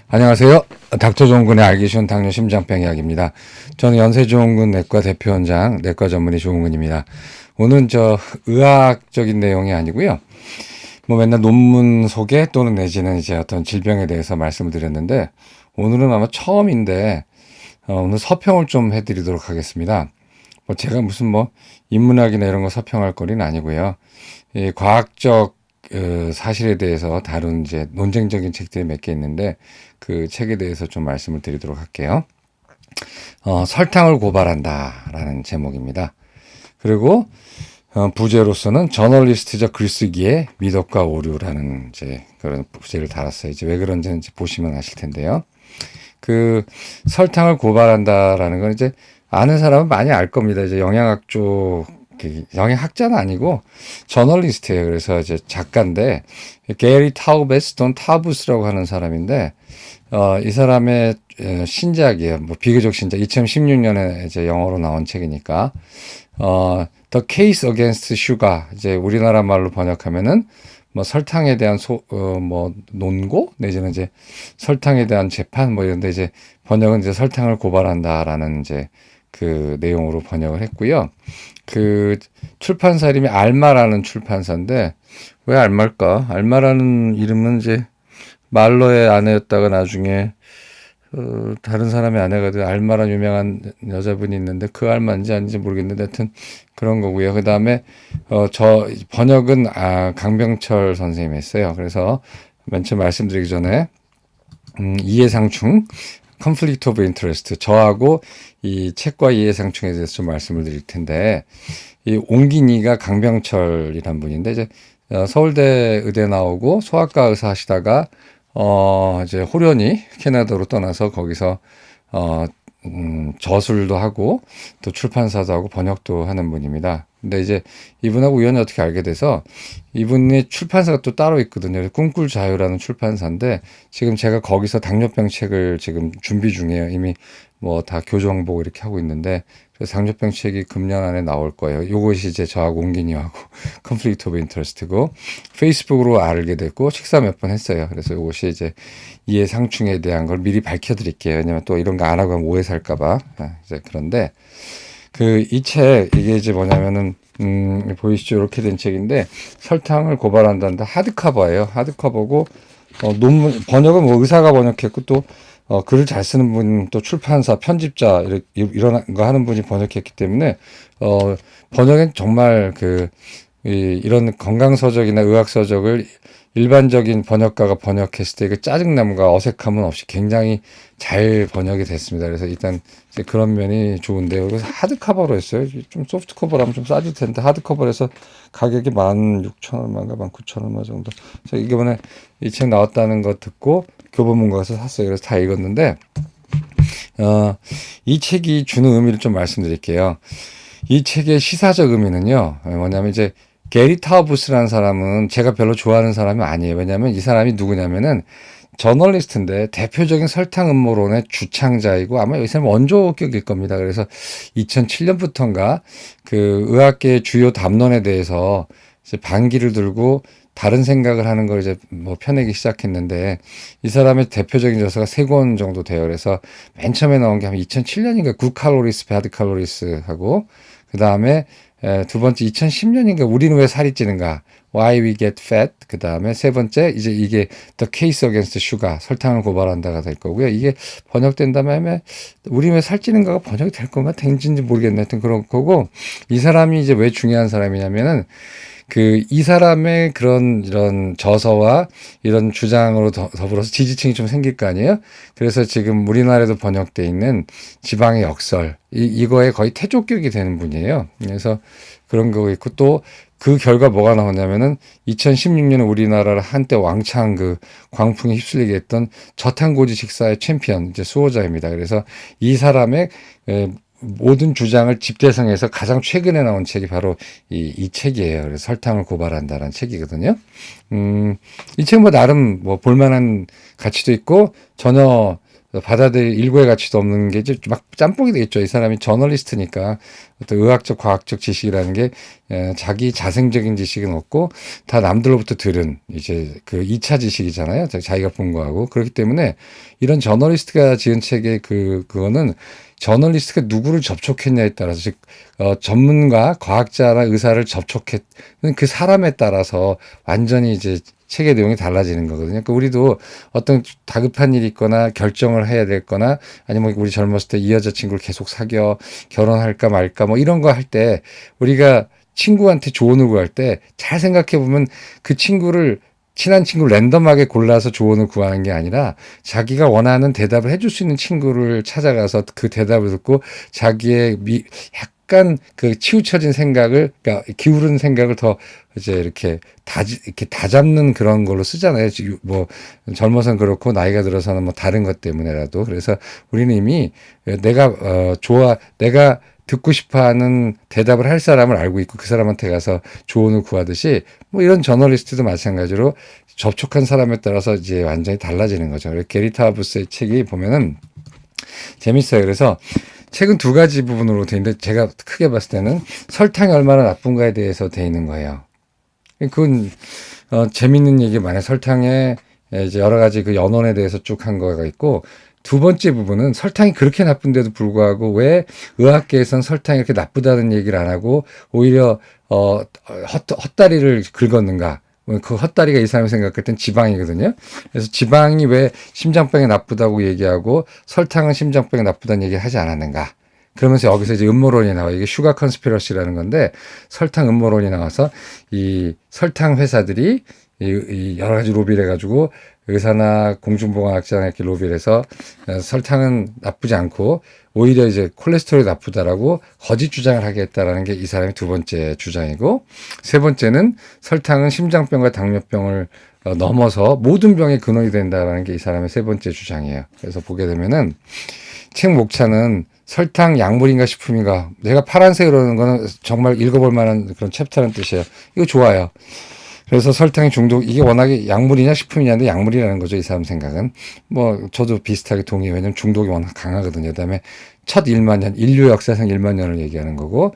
안녕하세요. 닥터조은군의 알기 쉬운 당뇨 심장병 이야기입니다. 저는 연세조은군 내과 대표원장, 내과 전문의 조은군입니다. 오늘은 의학적인 내용이 아니고요. 뭐 맨날 논문 소개 또는 내지는 이제 어떤 질병에 대해서 말씀을 드렸는데, 오늘은 아마 처음인데, 오늘 서평을 좀 해드리도록 하겠습니다. 뭐 제가 무슨 인문학이나 이런 거 서평할 거리는 아니고요. 이 과학적 사실에 대해서 다룬 이제 논쟁적인 책들이 몇 개 있는데 그 책에 대해서 좀 말씀을 드리도록 할게요. 설탕을 고발한다라는 제목입니다. 그리고 부제로서는 저널리스트적 글쓰기의 미덕과 오류라는 이제 그런 부제를 달았어요. 이제 왜 그런지는 이제 보시면 아실 텐데요. 그 설탕을 고발한다라는 건 이제 아는 사람은 많이 알 겁니다. 이제 영양학 쪽 영양학자는 아니고 저널리스트예요. 그래서 이제 작가인데 게리 타우베스 돈 타부스라고 하는 사람인데 이 사람의 신작이에요. 비교적 신작. 2016년에 이제 영어로 나온 책이니까 The Case Against Sugar 이제 우리나라 말로 번역하면은 설탕에 대한 논고 내지는 이제 설탕에 대한 재판 이런데 이제 번역은 이제 설탕을 고발한다라는 이제 그 내용으로 번역을 했고요. 그 출판사 이름이 알마라는 출판사인데 왜 알마일까? 알마라는 이름은 이제 말러의 아내였다가 나중에 다른 사람의 아내가 된 알마라는 유명한 여자분이 있는데 그 알마인지 아닌지 모르겠는데 하여튼 그런 거고요. 그 다음에 저 번역은 강병철 선생님이 했어요. 그래서 맨 처음 말씀드리기 전에 이해상충 conflict of interest 저하고 이 책과 이해상충에 대해서 좀 말씀을 드릴 텐데 이 옹기니가 강병철이란 분인데 이제 서울대 의대 나오고 소아과 의사 하시다가 이제 호련히 캐나다로 떠나서 거기서 저술도 하고 또 출판사도 하고 번역도 하는 분입니다. 근데 이제 이분하고 우연히 어떻게 알게 돼서 이분의 출판사가 또 따로 있거든요. 꿈꿀 자유라는 출판사인데 지금 제가 거기서 당뇨병 책을 지금 준비 중이에요. 이미 다 교정보고 이렇게 하고 있는데 그래서 당뇨병 책이 금년 안에 나올 거예요. 요것이 이제 저하고 옹기니하고 컨플릭트 오브 인터레스트고 페이스북으로 알게 됐고 식사 몇 번 했어요. 그래서 요것이 이제 이해상충에 대한 걸 미리 밝혀드릴게요. 왜냐면 또 이런 거 안 하고 하면 오해 살까봐. 이제 그런데 이 책 이게 이제 뭐냐면은 보이시죠? 이렇게 된 책인데 설탕을 고발한다는데 하드커버예요. 하드커버고 논문 번역은 의사가 번역했고 또 글을 잘 쓰는 분, 또 출판사, 편집자, 이런 거 하는 분이 번역했기 때문에, 번역엔 정말 이런 건강서적이나 의학서적을 일반적인 번역가가 번역했을 때 그 짜증남과 어색함은 없이 굉장히 잘 번역이 됐습니다. 그래서 일단 이제 그런 면이 좋은데요. 그래서 하드커버로 했어요. 좀 소프트커버라면 좀 싸질 텐데 하드커버에서 가격이 16,000원인가 19,000원 정도. 그래서 이번에 이 책 나왔다는 거 듣고 교보문고 가서 샀어요. 그래서 다 읽었는데 이 책이 주는 의미를 좀 말씀드릴게요. 이 책의 시사적 의미는요. 뭐냐면 이제 게리 타우부스라는 사람은 제가 별로 좋아하는 사람이 아니에요. 왜냐하면 이 사람이 누구냐면은 저널리스트인데 대표적인 설탕 음모론의 주창자이고 아마 이 사람 원조격일 겁니다. 그래서 2007년부터인가 그 의학계의 주요 담론에 대해서 이제 반기를 들고 다른 생각을 하는 걸 이제 펴내기 시작했는데 이 사람의 대표적인 저서가 3권 정도 돼요. 그래서 맨 처음에 나온 게 한 2007년인가 good calories, bad calories 하고 그 다음에 두 번째 2010년인가 우리는 왜 살이 찌는가 Why we get fat 그 다음에 세 번째 이제 이게 The Case Against Sugar 설탕을 고발한다가 될 거고요. 이게 번역된 다음에 우리 왜 살찌는가가 번역이 될 건가 된지인지 모르겠네. 하여튼 그런 거고 이 사람이 이제 왜 중요한 사람이냐면은 이 사람의 이런 저서와 이런 주장으로 더불어서 지지층이 좀 생길 거 아니에요? 그래서 지금 우리나라에도 번역돼 있는 지방의 역설, 이거에 거의 태조격이 되는 분이에요. 그래서 그런 거 있고 또 그 결과 뭐가 나오냐면은 2016년에 우리나라를 한때 왕창 광풍에 휩쓸리게 했던 저탄고지 식사의 챔피언, 이제 수호자입니다. 그래서 이 사람의 모든 주장을 집대성해서 가장 최근에 나온 책이 바로 이 책이에요. 그래서 설탕을 고발한다라는 책이거든요. 이 책은 나름 볼만한 가치도 있고 전혀 받아들일 일고의 가치도 없는 게 이제 막 짬뽕이 되겠죠. 이 사람이 저널리스트니까 어떤 의학적, 과학적 지식이라는 게 자기 자생적인 지식은 없고 다 남들로부터 들은 이제 그 2차 지식이잖아요. 자기가 본 거하고. 그렇기 때문에 이런 저널리스트가 지은 책의 그거는 저널리스트가 누구를 접촉했냐에 따라서 즉 전문가, 과학자나 의사를 접촉했는 그 사람에 따라서 완전히 이제 책의 내용이 달라지는 거거든요. 그러니까 우리도 어떤 다급한 일이 있거나 결정을 해야 될거나 아니면 우리 젊었을 때 이 여자친구를 계속 사귀어 결혼할까 말까 뭐 이런 거 할 때 우리가 친구한테 조언을 구할 때 잘 생각해 보면 그 친구를 친한 친구를 랜덤하게 골라서 조언을 구하는 게 아니라 자기가 원하는 대답을 해줄 수 있는 친구를 찾아가서 그 대답을 듣고 자기의 약간 그 치우쳐진 생각을, 그러니까 기울은 생각을 더 이제 이렇게 다잡는 그런 걸로 쓰잖아요. 뭐 젊어서는 그렇고 나이가 들어서는 뭐 다른 것 때문에라도. 그래서 우리는 이미 내가 내가 듣고 싶어 하는 대답을 할 사람을 알고 있고 그 사람한테 가서 조언을 구하듯이 뭐 이런 저널리스트도 마찬가지로 접촉한 사람에 따라서 이제 완전히 달라지는 거죠. 게리 타우브스의 책이 보면은 재밌어요. 그래서 책은 두 가지 부분으로 돼 있는데 제가 크게 봤을 때는 설탕이 얼마나 나쁜가에 대해서 돼 있는 거예요. 그건 재밌는 얘기 많아요. 설탕에 이제 여러 가지 그 연원에 대해서 쭉 한 거가 있고 두 번째 부분은 설탕이 그렇게 나쁜데도 불구하고 왜 의학계에서는 설탕이 이렇게 나쁘다는 얘기를 안 하고 오히려 헛다리를 긁었는가? 그 헛다리가 이 사람이 생각할 땐 지방이거든요. 그래서 지방이 왜 심장병에 나쁘다고 얘기하고 설탕은 심장병에 나쁘다는 얘기를 하지 않았는가? 그러면서 여기서 이제 음모론이 나와. 이게 슈가 컨스피러시라는 건데 설탕 음모론이 나와서 이 설탕 회사들이 이 여러 가지 로비를 해가지고 의사나 공중보건학자나 이렇게 로비를 해서 설탕은 나쁘지 않고 오히려 이제 콜레스테롤이 나쁘다라고 거짓 주장을 하겠다라는 게 이 사람의 두 번째 주장이고 세 번째는 설탕은 심장병과 당뇨병을 넘어서 모든 병의 근원이 된다라는 게 이 사람의 세 번째 주장이에요. 그래서 보게 되면은 책 목차는 설탕 약물인가 식품인가 내가 파란색으로 하는 거는 정말 읽어볼 만한 그런 챕터라는 뜻이에요. 이거 좋아요. 그래서 설탕의 중독, 이게 워낙에 약물이냐 식품이냐인데 약물이라는 거죠. 이 사람 생각은. 뭐, 저도 비슷하게 동의해요. 왜냐면 중독이 워낙 강하거든요. 그 다음에 첫 1만 년, 인류 역사상 1만 년을 얘기하는 거고,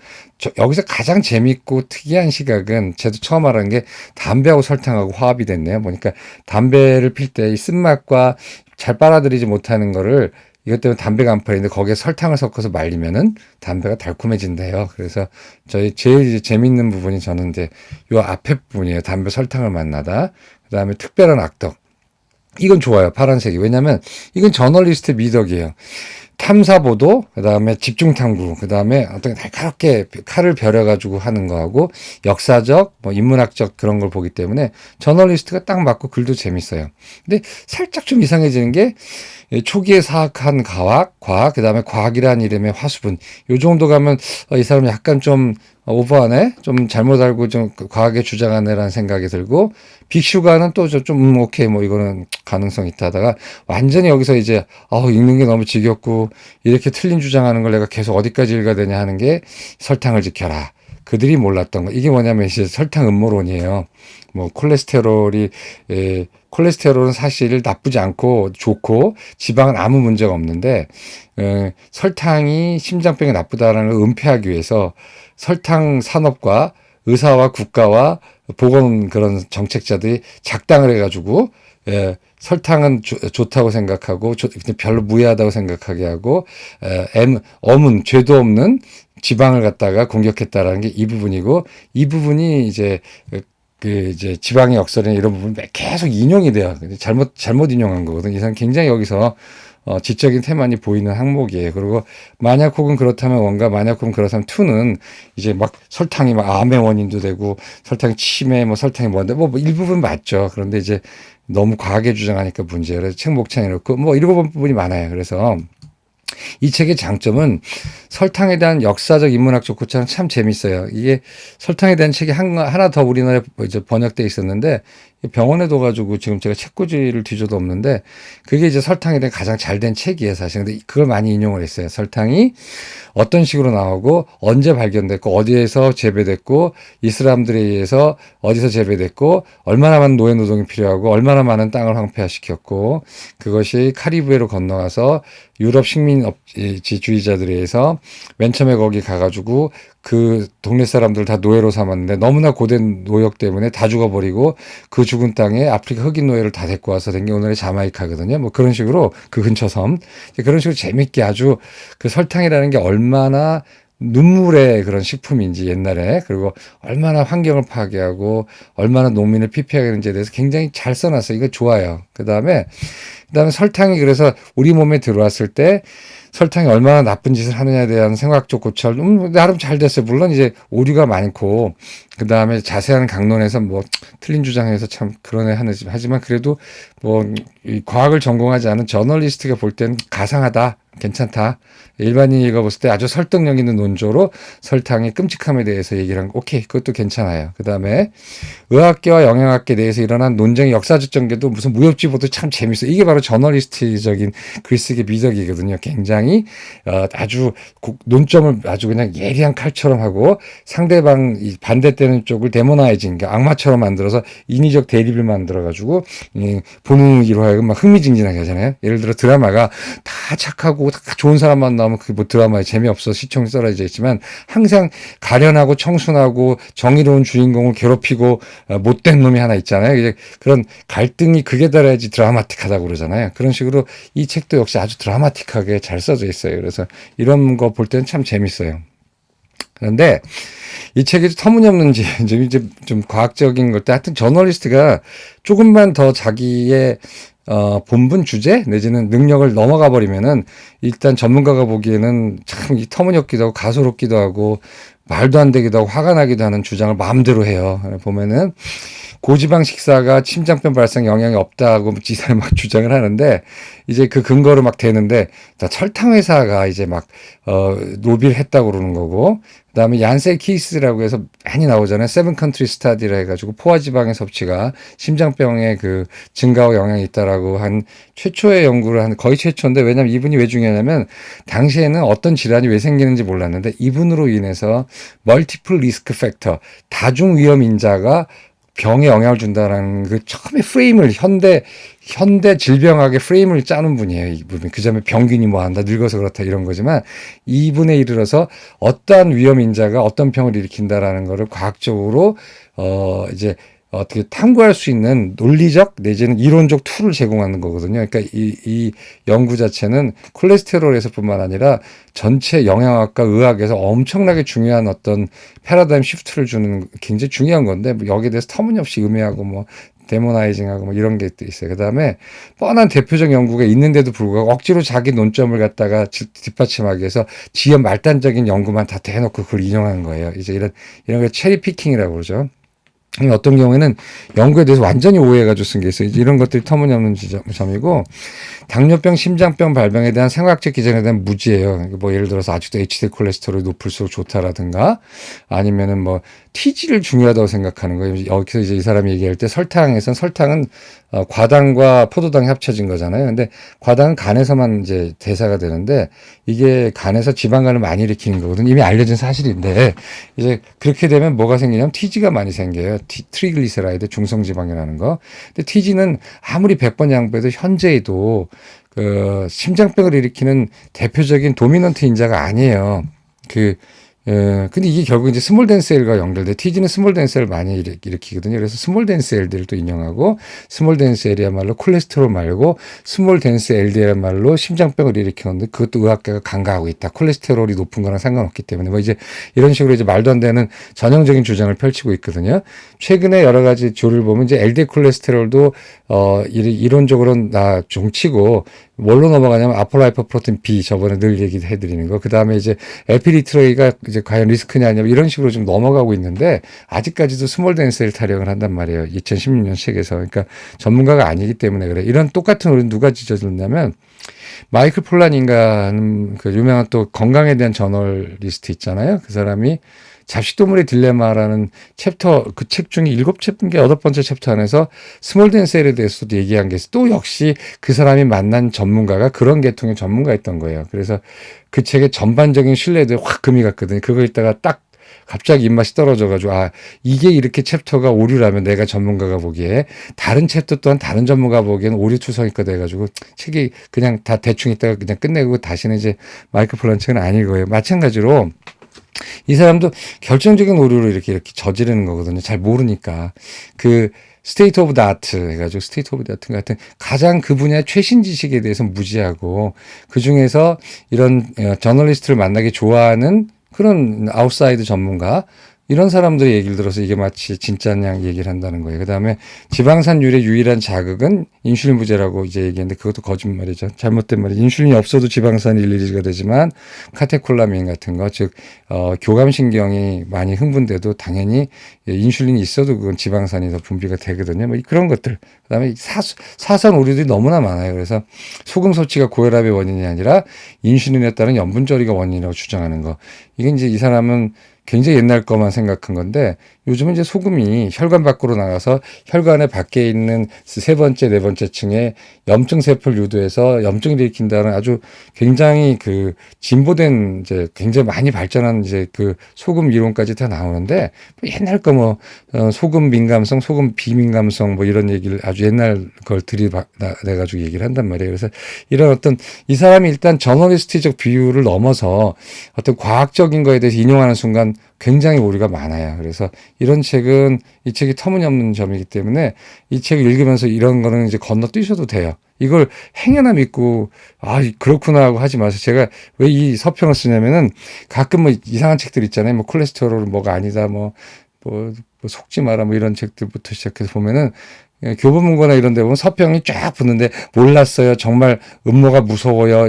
여기서 가장 재밌고 특이한 시각은, 저도 처음 알았는 게 담배하고 설탕하고 화합이 됐네요. 보니까 담배를 필 때 이 쓴맛과 잘 빨아들이지 못하는 거를 이것 때문에 담배가 안 팔리는데 거기에 설탕을 섞어서 말리면은 담배가 달콤해진대요. 그래서 저희 제일 재밌는 부분이 저는 이제 요 앞에 부분이에요. 담배 설탕을 만나다. 그 다음에 특별한 악덕. 이건 좋아요. 파란색이. 왜냐면 이건 저널리스트의 미덕이에요. 탐사보도, 그 다음에 집중탐구, 그 다음에 어떤 날카롭게 칼을 벼려가지고 하는 거하고 역사적, 뭐 인문학적 그런 걸 보기 때문에 저널리스트가 딱 맞고 글도 재밌어요. 근데 살짝 좀 이상해지는 게 초기에 사학한 과학, 그 다음에 과학이라는 이름의 화수분. 요 정도 가면 이 사람이 약간 좀 오버하네? 좀 잘못 알고 좀 과하게 주장하네라는 생각이 들고 빅슈가는 또 좀 오케이 뭐 이거는 가능성 있다 하다가 완전히 여기서 이제 읽는 게 너무 지겹고 이렇게 틀린 주장하는 걸 내가 계속 어디까지 읽어야 되냐 하는 게 설탕을 지켜라. 그들이 몰랐던 거. 이게 뭐냐면 이제 설탕 음모론이에요. 뭐 콜레스테롤은 사실 나쁘지 않고 좋고 지방은 아무 문제가 없는데 설탕이 심장병에 나쁘다라는 걸 은폐하기 위해서 설탕 산업과 의사와 국가와 보건 그런 정책자들이 작당을 해가지고 설탕은 좋다고 생각하고 별로 무해하다고 생각하게 하고 어문 죄도 없는 지방을 갖다가 공격했다라는 게 이 부분이고 이 부분이 이제 이제 지방의 역설이나 이런 부분 계속 인용이 돼요. 잘못 인용한 거거든. 이 사람 굉장히 여기서 지적인 테만이 보이는 항목이에요. 그리고 만약 혹은 그렇다면 원과 만약 혹은 그렇다면 투는 이제 막 설탕이 막 암의 원인도 되고 설탕이 치매 뭐 설탕이 뭔데 뭐 일부분 맞죠. 그런데 이제 너무 과하게 주장하니까 문제예요. 그래서 책 목차에 놓고 뭐 읽어본 부분이 많아요. 그래서 이 책의 장점은 설탕에 대한 역사적 인문학적 고찰은 참 재밌어요. 이게 설탕에 대한 책이 하나 더 우리나라에 이제 번역돼 있었는데 병원에 둬가지고 지금 제가 책꽂이를 뒤져도 없는데 그게 이제 설탕에 대한 가장 잘 된 책이에요, 사실. 근데 그걸 많이 인용을 했어요. 설탕이 어떤 식으로 나오고 언제 발견됐고 어디에서 재배됐고 이 사람들에 의해서 어디서 재배됐고 얼마나 많은 노예 노동이 필요하고 얼마나 많은 땅을 황폐화시켰고 그것이 카리브해로 건너가서 유럽 식민지주의자들에 의해서 맨 처음에 거기 가가지고 그 동네 사람들 다 노예로 삼았는데 너무나 고된 노역 때문에 다 죽어버리고 그 죽은 땅에 아프리카 흑인 노예를 다 데리고 와서 된 게 오늘의 자마이카거든요. 뭐 그런 식으로 그 근처 섬 그런 식으로 재밌게 아주 그 설탕이라는 게 얼마나 눈물의 그런 식품인지 옛날에 그리고 얼마나 환경을 파괴하고 얼마나 농민을 피폐하는지에 대해서 굉장히 잘 써놨어요. 이거 좋아요. 그다음에 설탕이 그래서 우리 몸에 들어왔을 때 설탕이 얼마나 나쁜 짓을 하느냐에 대한 생각적 고찰, 나름 잘 됐어요. 물론 이제 오류가 많고, 그 다음에 자세한 강론에서 뭐, 틀린 주장해서 참 그러네 하지만 그래도 뭐, 이 과학을 전공하지 않은 저널리스트가 볼 땐 가상하다. 괜찮다. 일반인이 읽어봤을 때 아주 설득력 있는 논조로 설탕의 끔찍함에 대해서 얘기를 한 거, 오케이, 그것도 괜찮아요. 그 다음에 의학계와 영양학계에 대해서 일어난 논쟁의 역사적 전개도 무슨 무협지보도 참 재밌어요. 이게 바로 저널리스트적인 글쓰기 미덕이거든요. 굉장히 아주 논점을 아주 그냥 예리한 칼처럼 하고 상대방 반대되는 쪽을 데모나이징, 그러니까 악마처럼 만들어서 인위적 대립을 만들어가지고 보는기로 하여금 막 흥미진진하게 하잖아요. 예를 들어 드라마가 다 착하고 다 좋은 사람만 나오면 그게 뭐 드라마에 재미없어 시청이 썰어져 있지만 항상 가련하고 청순하고 정의로운 주인공을 괴롭히고 못된 놈이 하나 있잖아요. 이제 그런 갈등이 극에 달해야지 드라마틱하다고 그러잖아요. 그런 식으로 이 책도 역시 아주 드라마틱하게 잘 써져 있어요. 그래서 이런 거 볼 때는 참 재밌어요. 그런데 이 책이 터무니없는 이제 좀 과학적인 것도 하여튼 저널리스트가 조금만 더 자기의 본분 주제 내지는 능력을 넘어가 버리면은 일단 전문가가 보기에는 참 터무니없기도 하고 가소롭기도 하고 말도 안 되기도 하고 화가 나기도 하는 주장을 마음대로 해요. 보면은 고지방 식사가 심장병 발생 영향이 없다고 지사를 막 주장을 하는데 이제 그 근거로 막 되는데 설탕 회사가 이제 막 로비를 했다고 그러는 거고 그다음에 얀센 키스라고 해서 많이 나오잖아요. 세븐 컨트리 스타디라 해가지고 포화지방의 섭취가 심장병의 그 증가와 영향이 있다라고 한 최초의 연구를 한 거의 최초인데 왜냐하면 이분이 왜 중요하냐면 당시에는 어떤 질환이 왜 생기는지 몰랐는데 이분으로 인해서 멀티플 리스크 팩터 다중 위험 인자가 병에 영향을 준다라는 그 처음에 프레임을 현대 질병학의 프레임을 짜는 분이에요. 이분 그 점에 병균이 뭐 한다 늙어서 그렇다 이런 거지만 이분에 이르러서 어떠한 위험 인자가 어떤 병을 일으킨다라는 거를 과학적으로 이제 어떻게 탐구할 수 있는 논리적 내지는 이론적 툴을 제공하는 거거든요. 그러니까 이 연구 자체는 콜레스테롤에서뿐만 아니라 전체 영양학과 의학에서 엄청나게 중요한 어떤 패러다임 시프트를 주는 굉장히 중요한 건데 뭐 여기에 대해서 터무니없이 음해하고 뭐 데모나이징하고 뭐 이런 게 또 있어요. 그다음에 뻔한 대표적 연구가 있는데도 불구하고 억지로 자기 논점을 갖다가 뒷받침하기 위해서 지연 말단적인 연구만 다 대놓고 그걸 인용하는 거예요. 이제 이런 게 체리 피킹이라고 그러죠. 어떤 경우에는 연구에 대해서 완전히 오해해가지고 쓴 게 있어요. 이런 것들이 터무니없는 점이고 당뇨병, 심장병 발병에 대한 생화학적 기전에 대한 무지예요. 뭐 예를 들어서 아직도 HDL 콜레스테롤이 높을수록 좋다라든가 아니면은 뭐 TG를 중요하다고 생각하는 거예요. 여기서 이제 이 사람이 얘기할 때 설탕은 과당과 포도당이 합쳐진 거잖아요. 근데 과당은 간에서만 이제 대사가 되는데 이게 간에서 지방간을 많이 일으키는 거거든요. 이미 알려진 사실인데 이제 그렇게 되면 뭐가 생기냐면 TG가 많이 생겨요. 트리글리세라이드 중성지방이라는 거. 근데 TG는 아무리 100번 양보해도 현재에도 그 심장병을 일으키는 대표적인 도미넌트 인자가 아니에요. 근데 이게 결국 이제 스몰된 셀과 연결돼. TG는 스몰된 셀을 많이 일으키거든요. 그래서 스몰된 셀들을 또 인용하고, 스몰된 셀이야말로 콜레스테롤 말고, 스몰된 셀 LDL이야말로 심장병을 일으키는데, 그것도 의학계가 간과하고 있다. 콜레스테롤이 높은 거랑 상관없기 때문에. 뭐 이제 이런 식으로 이제 말도 안 되는 전형적인 주장을 펼치고 있거든요. 최근에 여러 가지 조를 보면 이제 LDL 콜레스테롤도, 이론적으로는 종치고, 뭘로 넘어가냐면 아폴라이퍼 프로틴 B 저번에 늘 얘기해 드리는 거. 그 다음에 이제 에피리트로이가 이제 과연 리스크냐 아니냐 이런 식으로 좀 넘어가고 있는데 아직까지도 스몰 덴셀 타령을 한단 말이에요. 2016년 책에서. 그러니까 전문가가 아니기 때문에 그래. 이런 똑같은 오류는 누가 찢어졌냐면 마이클 폴란인가 하는 그 유명한 또 건강에 대한 저널리스트 있잖아요. 그 사람이 잡식동물의 딜레마라는 챕터, 그 책 중에 7챕터인가 8번째 챕터 안에서 스몰 덴셀에 대해서도 얘기한 게 있어. 또 역시 그 사람이 만난 전문가가 그런 계통의 전문가였던 거예요. 그래서 그 책의 전반적인 신뢰도에 확 금이 갔거든요. 그거 읽다가 딱 갑자기 입맛이 떨어져가지고, 아, 이게 이렇게 챕터가 오류라면 내가 전문가가 보기에 다른 챕터 또한 다른 전문가 보기에는 오류투성이가 돼가지고 책이 그냥 다 대충 읽다가 그냥 끝내고 다시는 이제 마이클 폴란 책은 아닐 거예요. 마찬가지로 이 사람도 결정적인 오류를 이렇게 저지르는 거거든요. 잘 모르니까. 그 스테이트 오브 더 아트 해가지고 스테이트 오브 더 아트 같은 가장 그 분야의 최신 지식에 대해서 무지하고 그중에서 이런 저널리스트를 만나기 좋아하는 그런 아웃사이드 전문가 이런 사람들의 얘기를 들어서 이게 마치 진짜냐 얘기를 한다는 거예요. 그다음에 지방산율의 유일한 자극은 인슐린 부재라고 이제 얘기했는데 그것도 거짓말이죠. 잘못된 말이죠. 인슐린이 없어도 지방산이 일리지가 되지만 카테콜라민 같은 거, 즉 교감신경이 많이 흥분돼도 당연히 인슐린이 있어도 그건 지방산이 더 분비가 되거든요. 뭐 그런 것들. 그다음에 사선 오류들이 너무나 많아요. 그래서 소금 섭취가 고혈압의 원인이 아니라 인슐린에 따른 염분 저리가 원인이라고 주장하는 거. 이게 이제 이 사람은 굉장히 옛날 거만 생각한 건데 요즘은 이제 소금이 혈관 밖으로 나가서 혈관의 밖에 있는 세 번째, 네 번째 층에 염증 세포를 유도해서 염증을 일으킨다는 아주 굉장히 그 진보된 이제 굉장히 많이 발전한 이제 그 소금 이론까지 다 나오는데 옛날 거 뭐 소금 민감성, 소금 비민감성 뭐 이런 얘기를 아주 옛날 걸 들이내가지고 얘기를 한단 말이에요. 그래서 이런 어떤 이 사람이 일단 저널리스트적 비유를 넘어서 어떤 과학적인 거에 대해서 인용하는 순간 굉장히 오류가 많아요. 그래서 이런 책은 이 책이 터무니없는 점이기 때문에 이 책을 읽으면서 이런 거는 이제 건너뛰셔도 돼요. 이걸 행여나 믿고 아 그렇구나 하고 하지 마세요. 제가 왜 이 서평을 쓰냐면은 가끔 뭐 이상한 책들 있잖아요. 뭐 콜레스테롤은 뭐가 아니다 뭐 속지 마라 뭐 이런 책들부터 시작해서 보면은 교보문고나 이런 데 보면 서평이 쫙 붙는데 몰랐어요. 정말 음모가 무서워요.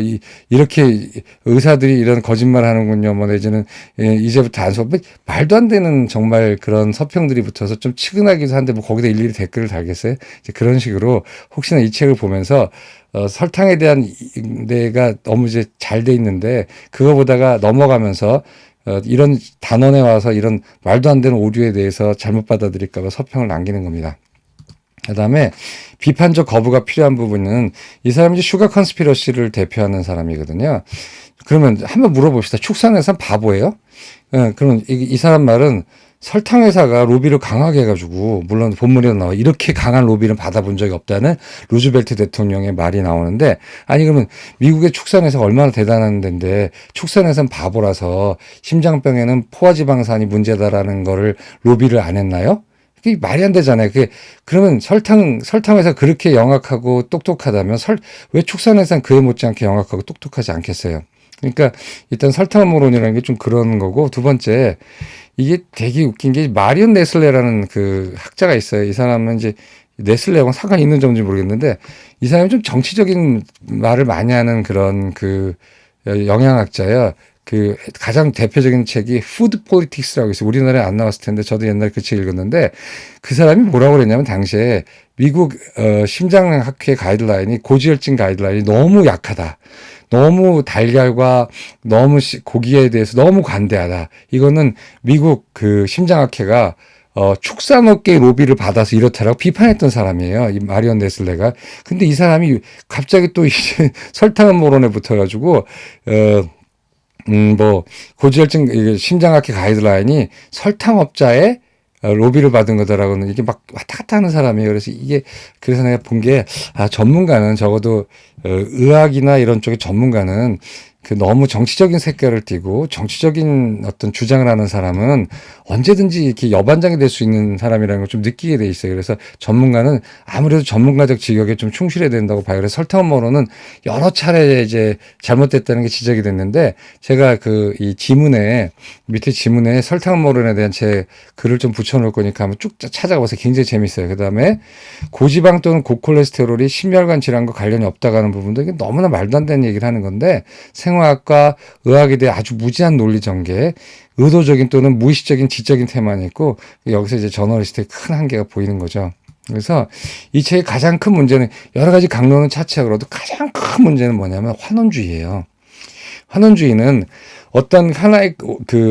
이렇게 의사들이 이런 거짓말 하는군요. 뭐 내지는 이제부터 안 써. 말도 안 되는 정말 그런 서평들이 붙어서 좀 측은하기도 한데 뭐 거기다 일일이 댓글을 달겠어요. 이제 그런 식으로 혹시나 이 책을 보면서 설탕에 대한 데가 너무 이제 잘 돼 있는데 그거 보다가 넘어가면서 이런 단원에 와서 이런 말도 안 되는 오류에 대해서 잘못 받아들일까 봐 서평을 남기는 겁니다. 그다음에 비판적 거부가 필요한 부분은 이 사람이 슈가 컨스피러시를 대표하는 사람이거든요. 그러면 한번 물어봅시다. 축산회사는 바보예요? 그럼 이 사람 말은 설탕 회사가 로비를 강하게 해가지고 물론 본문에도 나와 이렇게 강한 로비를 받아본 적이 없다는 루즈벨트 대통령의 말이 나오는데 아니 그러면 미국의 축산회사가 얼마나 대단한 데인데 축산회사는 바보라서 심장병에는 포화지방산이 문제다라는 거를 로비를 안 했나요? 그게 말이 안 되잖아요. 그러면 설탕 회사 그렇게 영악하고 똑똑하다면 왜 축산회사는 그에 못지않게 영악하고 똑똑하지 않겠어요? 그러니까 일단 설탕음모론이라는 게 좀 그런 거고 두 번째 이게 되게 웃긴 게 마리온 네슬레라는 그 학자가 있어요. 이 사람은 이제 네슬레하고는 상관이 있는 점인지 모르겠는데 이 사람이 좀 정치적인 말을 많이 하는 그런 그 영양학자예요. 그 가장 대표적인 책이 푸드 폴리틱스라고 있어요. 우리나라에 안 나왔을 텐데 저도 옛날에 그 책 읽었는데 그 사람이 뭐라고 그랬냐면 당시에 미국 심장학회 가이드라인이 고지혈증 가이드라인이 너무 약하다. 너무 달걀과 너무 고기에 대해서 너무 관대하다. 이거는 미국 그 심장학회가 축산업계의 로비를 받아서 이렇다라고 비판했던 사람이에요. 이 마리온 네슬레가. 근데 이 사람이 갑자기 또 이제 설탕음모론에 붙어가지고 뭐 고지혈증 심장학회 가이드라인이 설탕업자의 로비를 받은 거다라고는 이게 막 왔다 갔다 하는 사람이에요. 그래서 그래서 내가 본 게 전문가는 적어도 의학이나 이런 쪽의 전문가는 그 너무 정치적인 색깔을 띠고 정치적인 어떤 주장을 하는 사람은 언제든지 이렇게 여반장이 될 수 있는 사람이라는 걸 좀 느끼게 돼 있어요. 그래서 전문가는 아무래도 전문가적 직역에 좀 충실해야 된다고 봐요. 그래서 설탕음모론은 여러 차례 이제 잘못됐다는 게 지적이 됐는데 제가 이 지문에 밑에 지문에 설탕음모론에 대한 제 글을 좀 붙여놓을 거니까 한번 쭉 찾아가보세요. 굉장히 재밌어요. 그 다음에 고지방 또는 고콜레스테롤이 심혈관 질환과 관련이 없다고 하는 부분도 이게 너무나 말도 안 되는 얘기를 하는 건데 생화학과 의학에 대해 아주 무지한 논리 전개, 의도적인 또는 무의식적인 지적인 테마는 있고, 여기서 이제 저널리스트의 큰 한계가 보이는 거죠. 그래서 이 책의 가장 큰 문제는, 여러 가지 강론은 차치하고라도 가장 큰 문제는 뭐냐면 환원주의예요. 환원주의는 어떤 하나의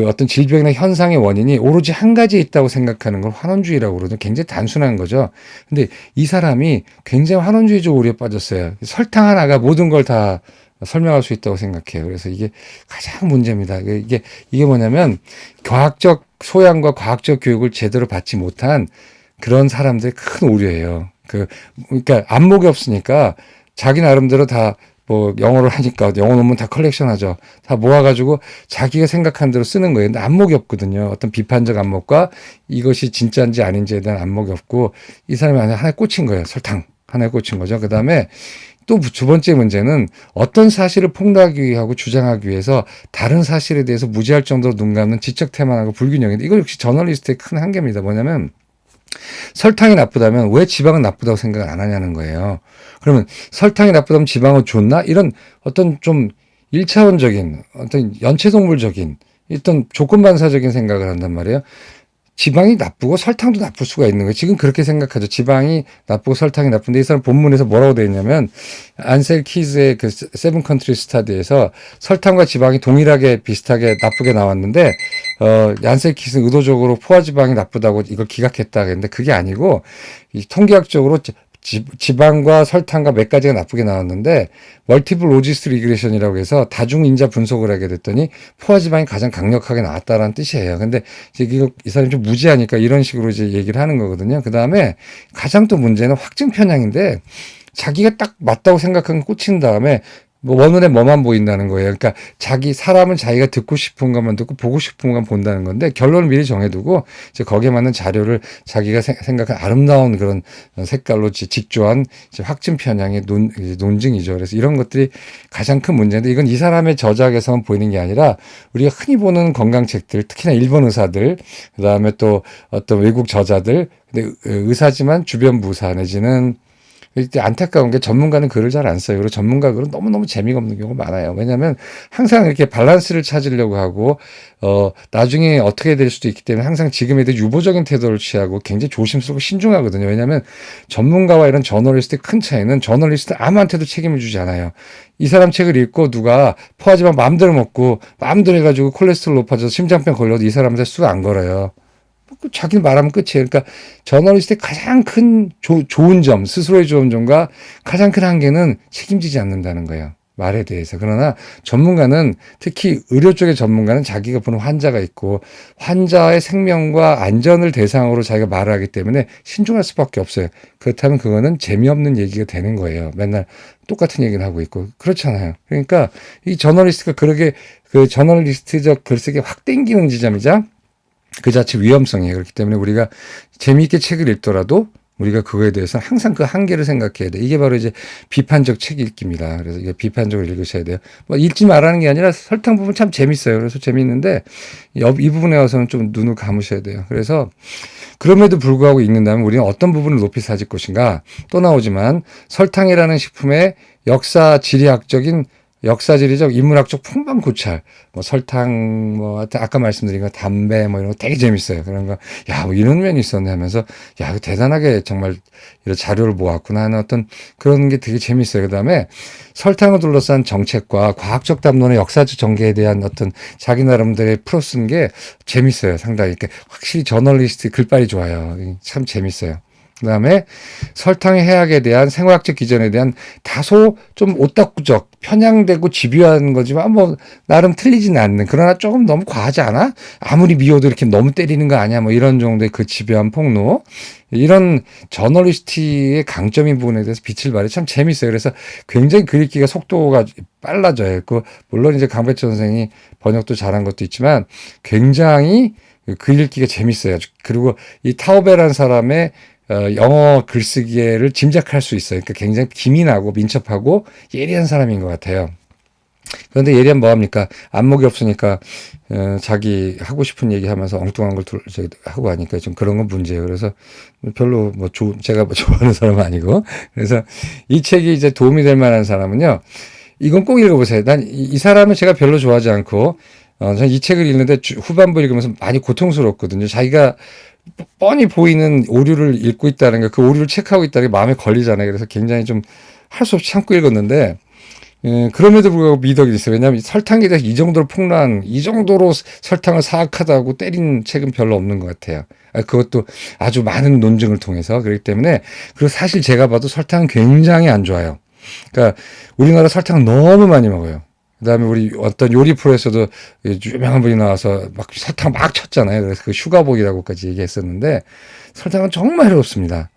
어떤 질병이나 현상의 원인이 오로지 한 가지에 있다고 생각하는 걸 환원주의라고 그러죠. 굉장히 단순한 거죠. 근데 이 사람이 굉장히 환원주의적 오류에 빠졌어요. 설탕 하나가 모든 걸 다 설명할 수 있다고 생각해요. 그래서 이게 가장 문제입니다. 이게 뭐냐면 과학적 소양과 과학적 교육을 제대로 받지 못한 그런 사람들의 큰 오류예요. 그러니까 안목이 없으니까 자기 나름대로 다 뭐 영어를 하니까 영어 논문 다 컬렉션하죠. 다 모아가지고 자기가 생각한 대로 쓰는 거예요. 근데 안목이 없거든요. 어떤 비판적 안목과 이것이 진짜인지 아닌지에 대한 안목이 없고, 이 사람이 하나에 꽂힌 거예요. 설탕 하나에 꽂힌 거죠. 그 다음에 또 두 번째 문제는 어떤 사실을 폭로하기 위하고 주장하기 위해서 다른 사실에 대해서 무지할 정도로 눈 감는 지적 태만하고 불균형인데, 이거 역시 저널리스트의 큰 한계입니다. 뭐냐면 설탕이 나쁘다면 왜 지방은 나쁘다고 생각을 안 하냐는 거예요. 그러면 설탕이 나쁘다면 지방은 좋나? 이런 어떤 좀 1차원적인, 어떤 연체동물적인, 어떤 조건반사적인 생각을 한단 말이에요. 지방이 나쁘고 설탕도 나쁠 수가 있는 거예요. 지금 그렇게 생각하죠. 지방이 나쁘고 설탕이 나쁜데, 이 사람 본문에서 뭐라고 되어 있냐면, 안셀 키즈의 그 세븐 컨트리 스타디에서 설탕과 지방이 동일하게 비슷하게 나쁘게 나왔는데, 안셀 키즈는 의도적으로 포화지방이 나쁘다고 이걸 기각했다 했는데, 그게 아니고 이 통계학적으로 지방과 설탕과 몇 가지가 나쁘게 나왔는데, 멀티플 로지스트 리그레션이라고 해서 다중인자 분석을 하게 됐더니 포화지방이 가장 강력하게 나왔다라는 뜻이에요. 근데 이제 이 사람이 좀 무지하니까 이런 식으로 이제 얘기를 하는 거거든요. 그 다음에 가장 또 문제는 확증 편향인데, 자기가 딱 맞다고 생각한 거 꽂힌 다음에 뭐 원눈에 뭐만 보인다는 거예요. 그러니까 사람은 자기가 듣고 싶은 것만 듣고 보고 싶은 것만 본다는 건데, 결론을 미리 정해두고 이제 거기에 맞는 자료를 자기가 생각한 아름다운 그런 색깔로 직조한 확증 편향의 논증이죠. 그래서 이런 것들이 가장 큰 문제인데, 이건 이 사람의 저작에서만 보이는 게 아니라 우리가 흔히 보는 건강책들, 특히나 일본 의사들, 그다음에 또 어떤 외국 저자들, 근데 의사지만 주변 부사 내지는, 이때 안타까운 게 전문가는 글을 잘 안 써요. 그리고 전문가 글은 너무너무 재미가 없는 경우가 많아요. 왜냐하면 항상 이렇게 밸런스를 찾으려고 하고, 나중에 어떻게 될 수도 있기 때문에 항상 지금에 대해 유보적인 태도를 취하고 굉장히 조심스럽고 신중하거든요. 왜냐하면 전문가와 이런 저널리스트의 큰 차이는, 저널리스트는 아무한테도 책임을 주지 않아요. 이 사람 책을 읽고 누가 포화지방 마음대로 먹고 마음대로 해가지고 콜레스테롤 높아져서 심장병 걸려도 이 사람한테 수가 안 걸어요. 자기는 말하면 끝이에요. 그러니까 저널리스트의 가장 큰 좋은 점, 스스로의 좋은 점과 가장 큰 한계는 책임지지 않는다는 거예요. 말에 대해서. 그러나 전문가는, 특히 의료 쪽의 전문가는 자기가 보는 환자가 있고 환자의 생명과 안전을 대상으로 자기가 말을 하기 때문에 신중할 수밖에 없어요. 그렇다면 그거는 재미없는 얘기가 되는 거예요. 맨날 똑같은 얘기를 하고 있고. 그렇잖아요. 그러니까 이 저널리스트가 그렇게 그 저널리스트적 글쓰기 확 땡기는 지점이자 그 자체 위험성이에요. 그렇기 때문에 우리가 재미있게 책을 읽더라도 우리가 그거에 대해서 항상 그 한계를 생각해야 돼. 이게 바로 이제 비판적 책 읽기입니다. 그래서 이게 비판적으로 읽으셔야 돼요. 뭐 읽지 말라는 게 아니라 설탕 부분 참 재밌어요. 그래서 재미있는데 이 부분에 와서는 좀 눈을 감으셔야 돼요. 그래서 그럼에도 불구하고 읽는다면 우리는 어떤 부분을 높이 사질 것인가, 또 나오지만 설탕이라는 식품의 역사지리적 인문학적 풍부한 고찰, 뭐 설탕, 뭐 아까 말씀드린 거 담배 뭐 이런 거 되게 재밌어요. 그런 거, 야, 뭐 이런 면이 있었네 하면서, 야, 대단하게 정말 이런 자료를 모았구나 하는 어떤 그런 게 되게 재밌어요. 그다음에 설탕을 둘러싼 정책과 과학적 담론의 역사적 전개에 대한 어떤 자기 나름대로의 풀어 쓴 게 재밌어요. 상당히. 그러니까 확실히 저널리스트 글빨이 좋아요. 참 재밌어요. 그다음에 설탕의 해악에 대한 생화학적 기전에 대한 다소 좀 오따쿠적, 편향되고 집요한 거지만 뭐 나름 틀리지는 않는, 그러나 조금 너무 과하지 않아? 아무리 미워도 이렇게 너무 때리는 거 아니야? 뭐 이런 정도의 그 집요한 폭로, 이런 저널리스트의 강점인 부분에 대해서 빛을 발해 참 재밌어요. 그래서 굉장히 글 읽기가 속도가 빨라져요. 물론 이제 강백천 선생이 번역도 잘한 것도 있지만 굉장히 글 읽기가 재밌어요. 그리고 이 타오베라는 사람의 영어 글쓰기를 짐작할 수 있어요. 그러니까 굉장히 기민하고 민첩하고 예리한 사람인 것 같아요. 그런데 예리한 뭐합니까? 안목이 없으니까 자기 하고 싶은 얘기하면서 엉뚱한 걸 하고 하니까 좀 그런 건 문제예요. 그래서 별로 제가 좋아하는 사람은 아니고. 그래서 이 책이 이제 도움이 될 만한 사람은요, 이건 꼭 읽어보세요. 난 이 사람은 제가 별로 좋아하지 않고, 저는 이 책을 읽는데 후반부 읽으면서 많이 고통스럽거든요. 자기가 뻔히 보이는 오류를 읽고 있다는 거, 그 오류를 체크하고 있다는 게 마음에 걸리잖아요. 그래서 굉장히 좀 할 수 없이 참고 읽었는데, 그럼에도 불구하고 미덕이 있어요. 왜냐하면 설탕에 대해서 이 정도로 폭로한, 이 정도로 설탕을 사악하다고 때린 책은 별로 없는 것 같아요. 그것도 아주 많은 논증을 통해서. 그렇기 때문에, 그리고 사실 제가 봐도 설탕은 굉장히 안 좋아요. 그러니까 우리나라 설탕을 너무 많이 먹어요. 그다음에 우리 어떤 요리 프로에서도 유명한 분이 나와서 막 설탕 막 쳤잖아요. 그래서 그 슈가복이라고까지 얘기했었는데 설탕은 정말 해롭습니다.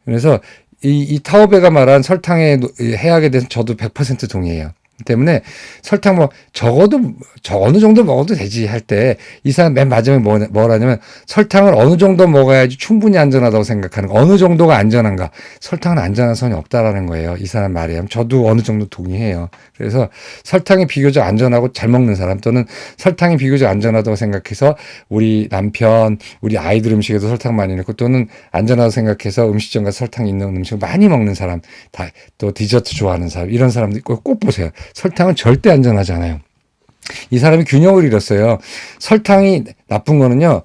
그래서 이 타오베가 말한 설탕의 해악에 대해서 저도 100% 동의해요. 때문에 설탕 뭐 적어도 어느 정도 먹어도 되지 할 때 이 사람 맨 마지막에 뭐라냐면 설탕을 어느 정도 먹어야지 충분히 안전하다고 생각하는 거. 어느 정도가 안전한가? 설탕은 안전한 선이 없다라는 거예요. 이 사람 말에. 저도 어느 정도 동의해요. 그래서 설탕이 비교적 안전하고 잘 먹는 사람 또는 설탕이 비교적 안전하다고 생각해서 우리 남편, 우리 아이들 음식에도 설탕 많이 넣고 또는 안전하다고 생각해서 음식점 가서 설탕 있는 음식을 많이 먹는 사람, 또 디저트 좋아하는 사람 이런 사람들 꼭 보세요. 설탕은 절대 안전하지 않아요. 이 사람이 균형을 잃었어요. 설탕이 나쁜 거는요.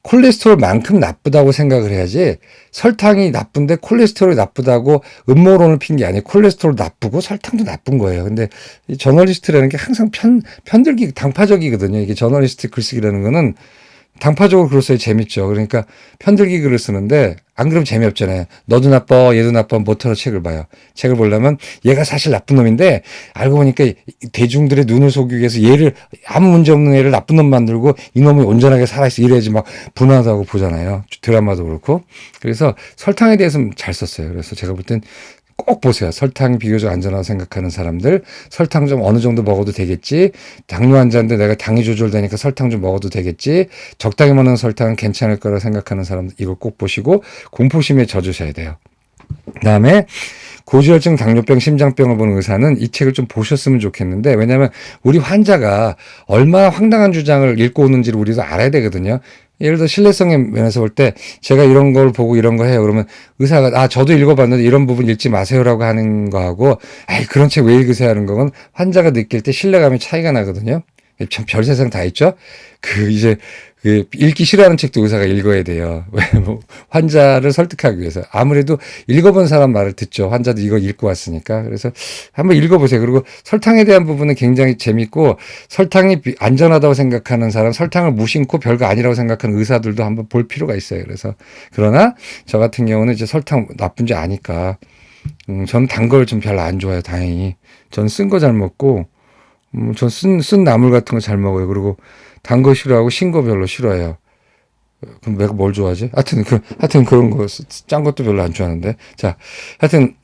콜레스테롤만큼 나쁘다고 생각을 해야지 설탕이 나쁜데 콜레스테롤이 나쁘다고 음모론을 핀 게 아니에요. 콜레스테롤 나쁘고 설탕도 나쁜 거예요. 근데 이 저널리스트라는 게 항상 편들기 당파적이거든요. 이게 저널리스트 글쓰기라는 거는 당파적으로 글을 써야 재밌죠. 그러니까 편들기 글을 쓰는데 안 그러면 재미없잖아요. 너도 나빠 얘도 나빠 모터로 책을 봐요. 책을 보려면 얘가 사실 나쁜 놈인데 알고 보니까 대중들의 눈을 속이기 위해서 얘를 아무 문제 없는 애를 나쁜 놈 만들고 이놈이 온전하게 살아있어 이래야지 막 분하다고 보잖아요. 드라마도 그렇고. 그래서 설탕에 대해서는 잘 썼어요. 그래서 제가 볼 땐 꼭 보세요. 설탕이 비교적 안전하다고 생각하는 사람들. 설탕 좀 어느 정도 먹어도 되겠지. 당뇨 환자인데 내가 당이 조절되니까 설탕 좀 먹어도 되겠지. 적당히 먹는 설탕은 괜찮을 거라 생각하는 사람들 이거 꼭 보시고 공포심에 젖으셔야 돼요. 그다음에 고지혈증, 당뇨병, 심장병을 보는 의사는 이 책을 좀 보셨으면 좋겠는데 왜냐하면 우리 환자가 얼마나 황당한 주장을 읽고 오는지를 우리도 알아야 되거든요. 예를 들어 신뢰성의 면에서 볼 때 제가 이런 걸 보고 이런 거 해요. 그러면 의사가 저도 읽어봤는데 이런 부분 읽지 마세요라고 하는 거하고 그런 책 왜 읽으세요 하는 거는 환자가 느낄 때 신뢰감이 차이가 나거든요. 참 별세상 다 있죠. 이제 읽기 싫어하는 책도 의사가 읽어야 돼요. 왜 환자를 설득하기 위해서. 아무래도 읽어본 사람 말을 듣죠. 환자도 이거 읽고 왔으니까. 그래서 한번 읽어보세요. 그리고 설탕에 대한 부분은 굉장히 재밌고 설탕이 안전하다고 생각하는 사람, 설탕을 무심코 별거 아니라고 생각하는 의사들도 한번 볼 필요가 있어요. 그래서 그러나 저 같은 경우는 이제 설탕 나쁜지 아니까 저는 단 걸 좀 별로 안 좋아해요. 다행히. 저는 쓴 거 잘 먹고 전 쓴 나물 같은 거 잘 먹어요. 그리고 단 거 싫어하고 신 거 별로 싫어해요. 그럼 내가 뭘 좋아하지? 하여튼 그런 거, 짠 것도 별로 안 좋아하는데. 자, 하여튼,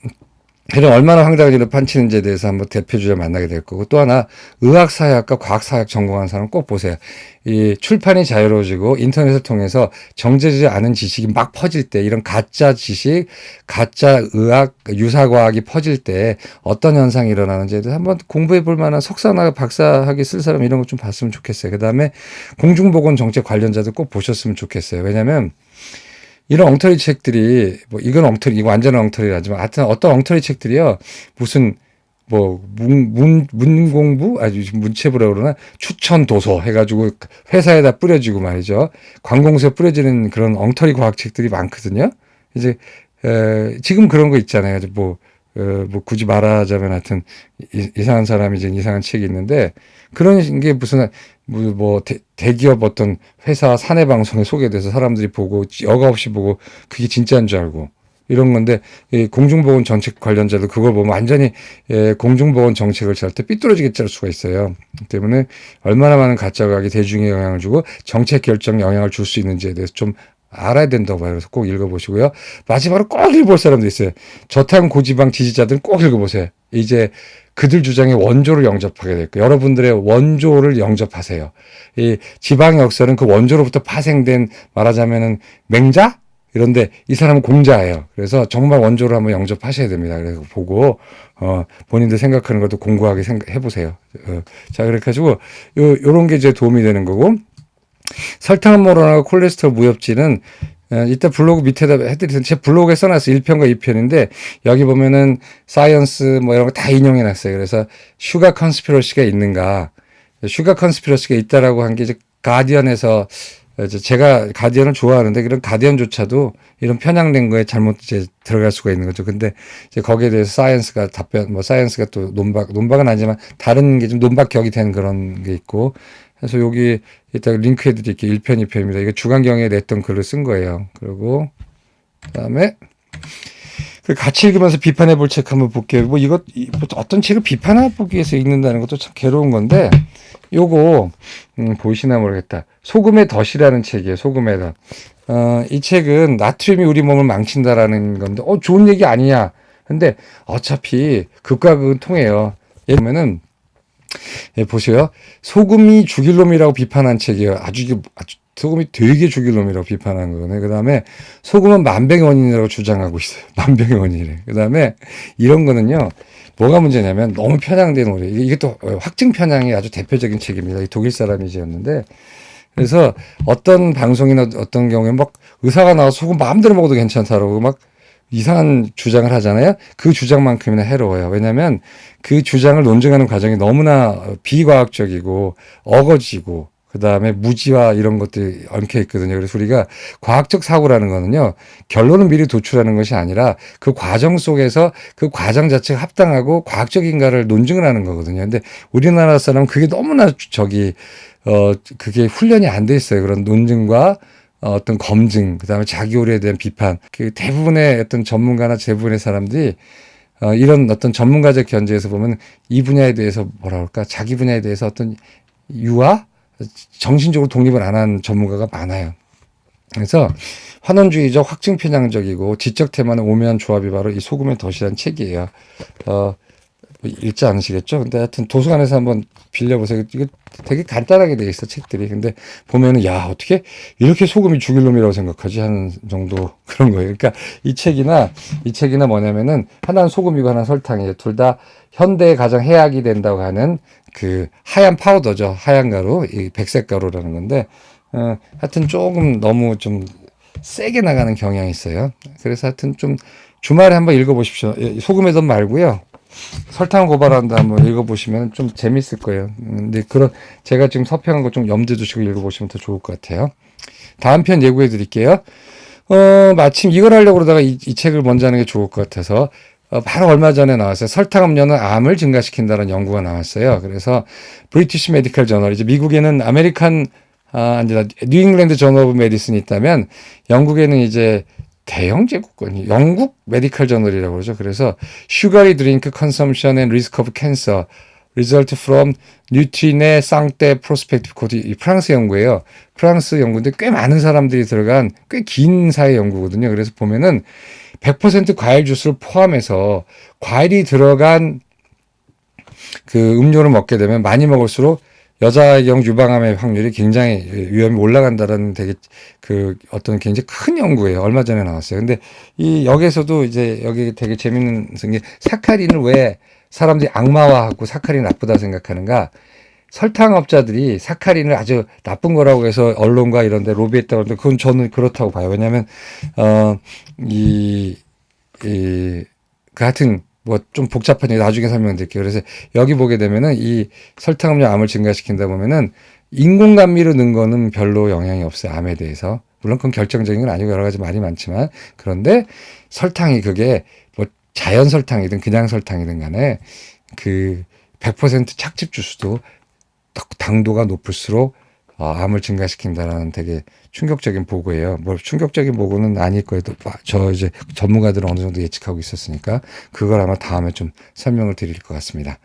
이런 얼마나 황당한지를 판치는지에 대해서 한번 대표주자 만나게 될 거고 또 하나 의학사회학과 과학사회학 전공한 사람 꼭 보세요. 이 출판이 자유로워지고 인터넷을 통해서 정제되지 않은 지식이 막 퍼질 때 이런 가짜 지식, 가짜 의학, 유사과학이 퍼질 때 어떤 현상이 일어나는지에 대해서 한번 공부해 볼 만한 석사나 박사학위 쓸 사람 이런 거 좀 봤으면 좋겠어요. 그다음에 공중보건 정책 관련자도 꼭 보셨으면 좋겠어요. 왜냐하면 이런 엉터리 책들이 이건 엉터리 이거 완전한 엉터리라지만 하여튼 어떤 엉터리 책들이요 무슨 문공부 문체부라고 그러나 추천 도서 해가지고 회사에다 뿌려지고 말이죠 관공서에 뿌려지는 그런 엉터리 과학책들이 많거든요. 이제 지금 그런 거 있잖아요. 굳이 말하자면 하여튼 이상한 사람이 이제 이상한 책이 있는데 그런 게 무슨 대기업 어떤 회사 사내 방송에 소개돼서 사람들이 보고 여과 없이 보고 그게 진짜인 줄 알고 이런 건데 공중보건 정책 관련자도 그걸 보면 완전히 공중보건 정책을 짤 때 삐뚤어지게 짤 수가 있어요. 때문에 얼마나 많은 가짜 과학이 대중에 영향을 주고 정책 결정에 영향을 줄 수 있는지에 대해서 좀 알아야 된다고 봐요. 그래서 꼭 읽어보시고요. 마지막으로 꼭 읽어볼 사람도 있어요. 저탄 고지방 지지자들은 꼭 읽어보세요. 이제 그들 주장의 원조를 영접하게 될 거예요. 여러분들의 원조를 영접하세요. 이 지방의 역사는 그 원조로부터 파생된 말하자면은 맹자? 이런데 이 사람은 공자예요. 그래서 정말 원조를 한번 영접하셔야 됩니다. 그래서 보고 본인들 생각하는 것도 공고하게 해보세요. 자, 그래가지고 요런 게 이제 도움이 되는 거고 설탕 모론하고 콜레스테롤 무협지는 이따 블로그 밑에다 해드릴 텐데 제 블로그에 써놨어요. 1편과 2편인데 여기 보면은 사이언스 뭐 이런 거 다 인용해놨어요. 그래서 슈가 컨스피러시가 있는가? 슈가 컨스피러시가 있다라고 한 게 이제 가디언에서 이제 제가 가디언을 좋아하는데 그런 가디언조차도 이런 편향된 거에 잘못 이제 들어갈 수가 있는 거죠. 근데 이제 거기에 대해서 사이언스가 답변, 뭐 사이언스가 또 논박은 아니지만 다른 게 좀 논박격이 된 그런 게 있고 그래서 여기 이따 링크해 드릴게요. 1편, 2편입니다. 이거 주간경에 냈던 글을 쓴 거예요. 그리고 그다음에 같이 읽으면서 비판해 볼 책 한번 볼게요. 뭐 이거 어떤 책을 비판해 보기 위해서 읽는다는 것도 참 괴로운 건데 요거 보이시나 모르겠다. 소금의 덫이라는 책이에요. 소금의 덫. 이 책은 나트륨이 우리 몸을 망친다라는 건데 좋은 얘기 아니냐. 근데 어차피 극과 극은 통해요. 예를 들면은 보세요. 소금이 죽일 놈이라고 비판한 책이에요. 아주 소금이 되게 죽일 놈이라고 비판한 거네. 그 다음에 소금은 만병의 원인이라고 주장하고 있어요. 만병의 원인이래. 그 다음에 이런 거는요. 뭐가 문제냐면 너무 편향된 오해. 이게 또 확증 편향이 아주 대표적인 책입니다. 독일 사람이 지었는데 그래서 어떤 방송이나 어떤 경우에 막 의사가 나와서 소금 마음대로 먹어도 괜찮다라고 막 이상한 주장을 하잖아요. 그 주장만큼이나 해로워요. 왜냐하면 그 주장을 논증하는 과정이 너무나 비과학적이고 어거지고 그다음에 무지와 이런 것들이 얽혀 있거든요. 그래서 우리가 과학적 사고라는 거는요. 결론을 미리 도출하는 것이 아니라 그 과정 속에서 그 과정 자체가 합당하고 과학적인가를 논증을 하는 거거든요. 근데 우리나라 사람은 그게 너무나 그게 훈련이 안 돼 있어요. 그런 논증과 어떤 검증, 그 다음에 자기 오류에 대한 비판. 그 대부분의 어떤 전문가나 대부분의 사람들이 이런 어떤 전문가적 견제에서 보면 이 분야에 대해서 뭐라 그럴까? 자기 분야에 대해서 어떤 유아? 정신적으로 독립을 안 한 전문가가 많아요. 그래서 환원주의적, 확증 편향적이고 지적 테마는 오묘한 조합이 바로 이 소금의 덫이라는 책이에요. 읽지 않으시겠죠? 근데 하여튼 도서관에서 한번 빌려보세요. 이거 되게 간단하게 돼 있어, 책들이. 근데 보면은, 야, 어떻게 이렇게 소금이 죽일 놈이라고 생각하지? 하는 정도 그런 거예요. 그러니까 이 책이나 뭐냐면은, 하나는 소금이고 하나는 설탕이에요. 둘 다 현대에 가장 해악이 된다고 하는 그 하얀 파우더죠. 하얀 가루, 이 백색 가루라는 건데, 하여튼 조금 너무 좀 세게 나가는 경향이 있어요. 그래서 하여튼 좀 주말에 한번 읽어보십시오. 소금의 덫 말고요. 설탕을 고발한다 한번 읽어보시면 좀 재밌을 거예요. 근데 제가 지금 서평한 거 좀 염두에 두시고 읽어보시면 더 좋을 것 같아요. 다음 편 예고해 드릴게요. 마침 이걸 하려고 그러다가 이 책을 먼저 하는 게 좋을 것 같아서 바로 얼마 전에 나왔어요. 설탕 음료는 암을 증가시킨다는 연구가 나왔어요. 그래서 브리티시 메디컬 저널, 이제 미국에는 아니라 뉴잉글랜드 저널 오브 메디슨이 있다면 영국에는 이제 대영 제국권이 영국 메디컬 저널이라고 그러죠. 그래서 Sugary Drink Consumption and Risk of Cancer Result from Nutrine Santé Prospective Code. 이 프랑스 연구예요. 프랑스 연구인데 꽤 많은 사람들이 들어간 꽤 긴 사회 연구거든요. 그래서 보면은 100% 과일 주스를 포함해서 과일이 들어간 그 음료를 먹게 되면 많이 먹을수록 여자의 경우 유방암의 확률이 굉장히 위험이 올라간다라는 되게 그 어떤 굉장히 큰 연구예요. 얼마 전에 나왔어요. 근데 여기에서도 이제 여기 되게 재밌는 게 사카린을 왜 사람들이 악마화하고 사카린 나쁘다 생각하는가? 설탕업자들이 사카린을 아주 나쁜 거라고 해서 언론과 이런 데 로비했다고 하는데 그건 저는 그렇다고 봐요. 왜냐하면 그 하여튼 뭐 좀 복잡하니 나중에 설명드릴게요. 그래서 여기 보게 되면은 이 설탕음료 암을 증가시킨다 보면은 인공감미로 넣은 거는 별로 영향이 없어요. 암에 대해서. 물론 그건 결정적인 건 아니고 여러 가지 말이 많지만 그런데 설탕이 그게 뭐 자연 설탕이든 그냥 설탕이든 간에 그 100% 착즙 주스도 당도가 높을수록 암을 증가시킨다라는 되게 충격적인 보고예요. 뭐 충격적인 보고는 아닐 거예요. 저 이제 전문가들은 어느 정도 예측하고 있었으니까 그걸 아마 다음에 좀 설명을 드릴 것 같습니다.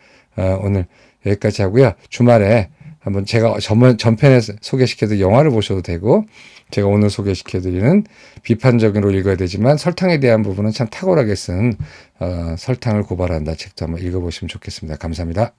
오늘 여기까지 하고요. 주말에 한번 제가 전편에 소개시켜드린 영화를 보셔도 되고 제가 오늘 소개시켜드리는 비판적으로 읽어야 되지만 설탕에 대한 부분은 참 탁월하게 쓴 설탕을 고발한다 책도 한번 읽어보시면 좋겠습니다. 감사합니다.